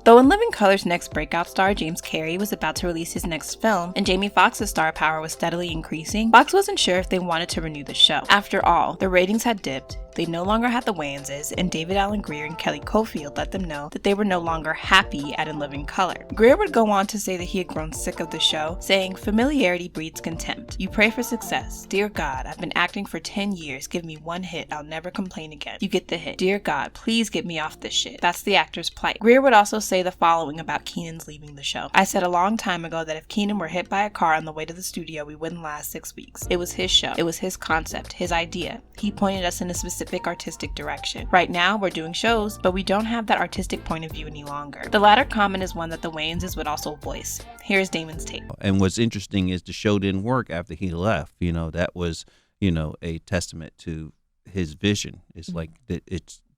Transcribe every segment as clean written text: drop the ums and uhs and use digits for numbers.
Though In Living Color's next breakout star, James Carey, was about to release his next film, and Jamie Foxx's star power was steadily increasing, Fox wasn't sure if they wanted to renew the show. After all, the ratings had dipped, they no longer had the Wanses, and David Alan Grier and Kelly Coffield let them know that they were no longer happy at In Living Color. Grier would go on to say that he had grown sick of the show, saying, "Familiarity breeds contempt. You pray for success. Dear God, I've been acting for 10 years. Give me one hit. I'll never complain again. You get the hit. Dear God, please get me off this shit." That's the actor's plight. Grier would also say the following about Keenan's leaving the show. "I said a long time ago that if Keenan were hit by a car on the way to the studio, we wouldn't last 6 weeks. It was his show. It was his concept, his idea. He pointed us in a specific artistic direction. Right now, we're doing shows, but we don't have that artistic point of view any longer." The latter comment is one that the Wayanses would also voice. Here's Damon's take. And what's interesting is the show didn't work after he left. That was, a testament to his vision. It's like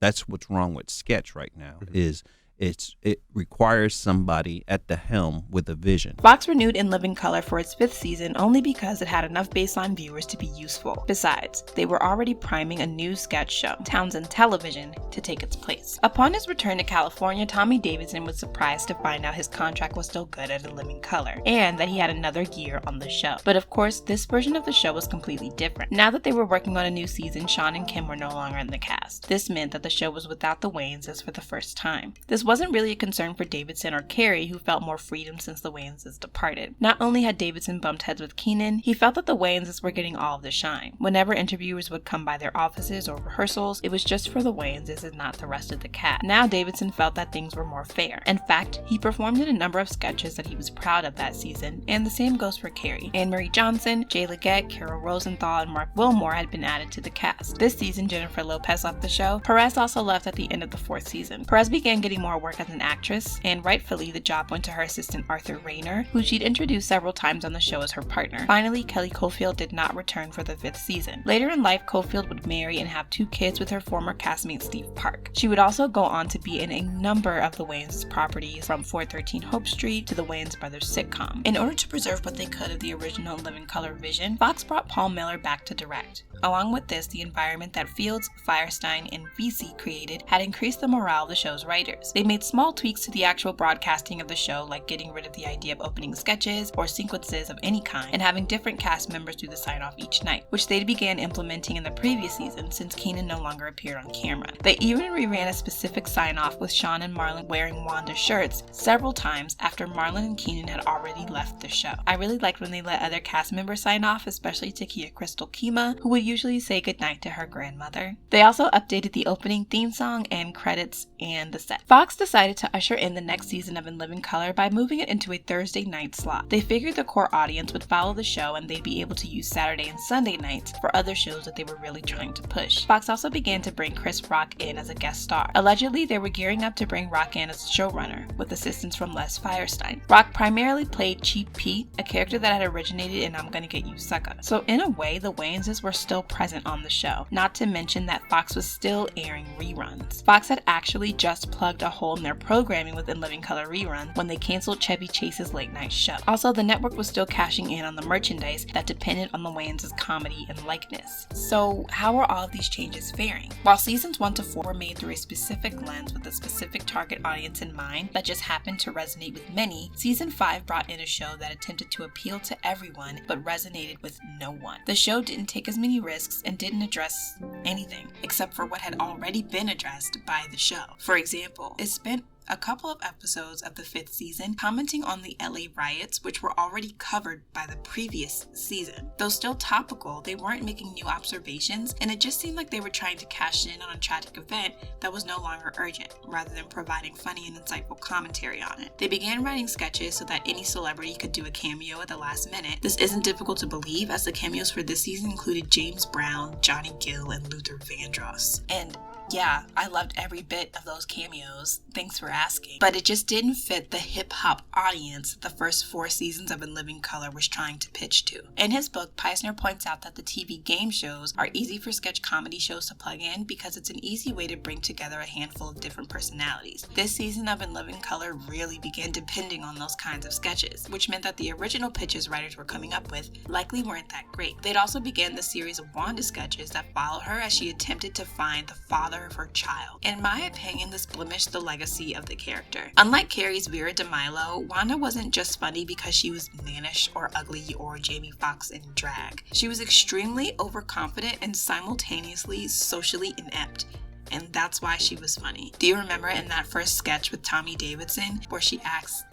that's what's wrong with sketch right now. Is it requires somebody at the helm with a vision. Fox renewed In Living Color for its 5th season only because it had enough baseline viewers to be useful. Besides, they were already priming a new sketch show, Townsend Television, to take its place. Upon his return to California, Tommy Davidson was surprised to find out his contract was still good at In Living Color, and that he had another year on the show. But of course, this version of the show was completely different. Now that they were working on a new season, Sean and Kim were no longer in the cast. This meant that the show was without the Wayanses for the first time. This wasn't really a concern for Davidson or Carey, who felt more freedom since the Wayanses departed. Not only had Davidson bumped heads with Keenan, he felt that the Wayanses were getting all of the shine. Whenever interviewers would come by their offices or rehearsals, it was just for the Wayanses and not the rest of the cast. Now Davidson felt that things were more fair. In fact, he performed in a number of sketches that he was proud of that season, and the same goes for Carey. Anne-Marie Johnson, Jay Leggett, Carol Rosenthal, and Mark Wilmore had been added to the cast. This season, Jennifer Lopez left the show. Perez also left at the end of the 4th season. Perez began getting more work as an actress, and rightfully the job went to her assistant Arthur Rayner, who she'd introduced several times on the show as her partner. Finally, Kelly Coffield did not return for the 5th season. Later in life, Coffield would marry and have 2 kids with her former castmate Steve Park. She would also go on to be in a number of the Wayans' properties, from 413 Hope Street to the Wayans Brothers sitcom. In order to preserve what they could of the original Living Color vision, Fox brought Paul Miller back to direct. Along with this, the environment that Fields, Firestein, and VC created had increased the morale of the show's writers. They made small tweaks to the actual broadcasting of the show, like getting rid of the idea of opening sketches or sequences of any kind, and having different cast members do the sign-off each night, which they began implementing in the previous season since Keenan no longer appeared on camera. They even reran a specific sign-off with Sean and Marlon wearing Wanda shirts several times after Marlon and Keenan had already left the show. I really liked when they let other cast members sign off, especially Takia Crystal Keymah, who would usually say goodnight to her grandmother. They also updated the opening theme song and credits and the set. Fox decided to usher in the next season of In Living Color by moving it into a Thursday night slot. They figured the core audience would follow the show and they'd be able to use Saturday and Sunday nights for other shows that they were really trying to push. Fox also began to bring Chris Rock in as a guest star. Allegedly, they were gearing up to bring Rock in as showrunner, with assistance from Les Firestein. Rock primarily played Cheap Pete, a character that had originated in I'm Gonna Get You Sucker. So in a way, the Wayanses were still present on the show, not to mention that Fox was still airing reruns. Fox had actually just plugged a hole in their programming with In Living Color reruns when they canceled Chevy Chase's late night show. Also, the network was still cashing in on the merchandise that depended on the Wayans' comedy and likeness. So how are all of these changes faring? While seasons 1 to 4 were made through a specific lens with a specific target audience in mind that just happened to resonate with many, season 5 brought in a show that attempted to appeal to everyone but resonated with no one. The show didn't take as many risks and didn't address anything except for what had already been addressed by the show. For example, it spent a couple of episodes of the 5th season commenting on the LA riots, which were already covered by the previous season. Though still topical, they weren't making new observations, and it just seemed like they were trying to cash in on a tragic event that was no longer urgent, rather than providing funny and insightful commentary on it. They began writing sketches so that any celebrity could do a cameo at the last minute. This isn't difficult to believe, as the cameos for this season included James Brown, Johnny Gill, and Luther Vandross. And yeah, I loved every bit of those cameos. Thanks for asking. But it just didn't fit the hip-hop audience that the first 4 seasons of In Living Color was trying to pitch to. In his book, Peisner points out that the TV game shows are easy for sketch comedy shows to plug in because it's an easy way to bring together a handful of different personalities. This season of In Living Color really began depending on those kinds of sketches, which meant that the original pitches writers were coming up with likely weren't that great. They'd also began the series of Wanda sketches that followed her as she attempted to find the father mother of her child. In my opinion, this blemished the legacy of the character. Unlike Carrie's Vera DeMilo, Wanda wasn't just funny because she was mannish or ugly or Jamie Foxx in drag. She was extremely overconfident and simultaneously socially inept. And that's why she was funny. Do you remember in that first sketch with Tommy Davidson where she asks,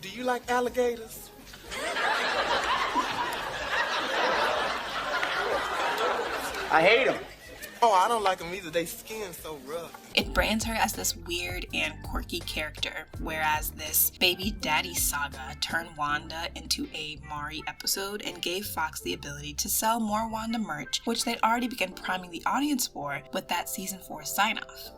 "Do you like alligators?" I hate them. Oh, I don't like them either. They skin so rough. It brands her as this weird and quirky character, whereas this baby daddy saga turned Wanda into a Maury episode and gave Fox the ability to sell more Wanda merch, which they'd already begun priming the audience for with that season 4 sign-off.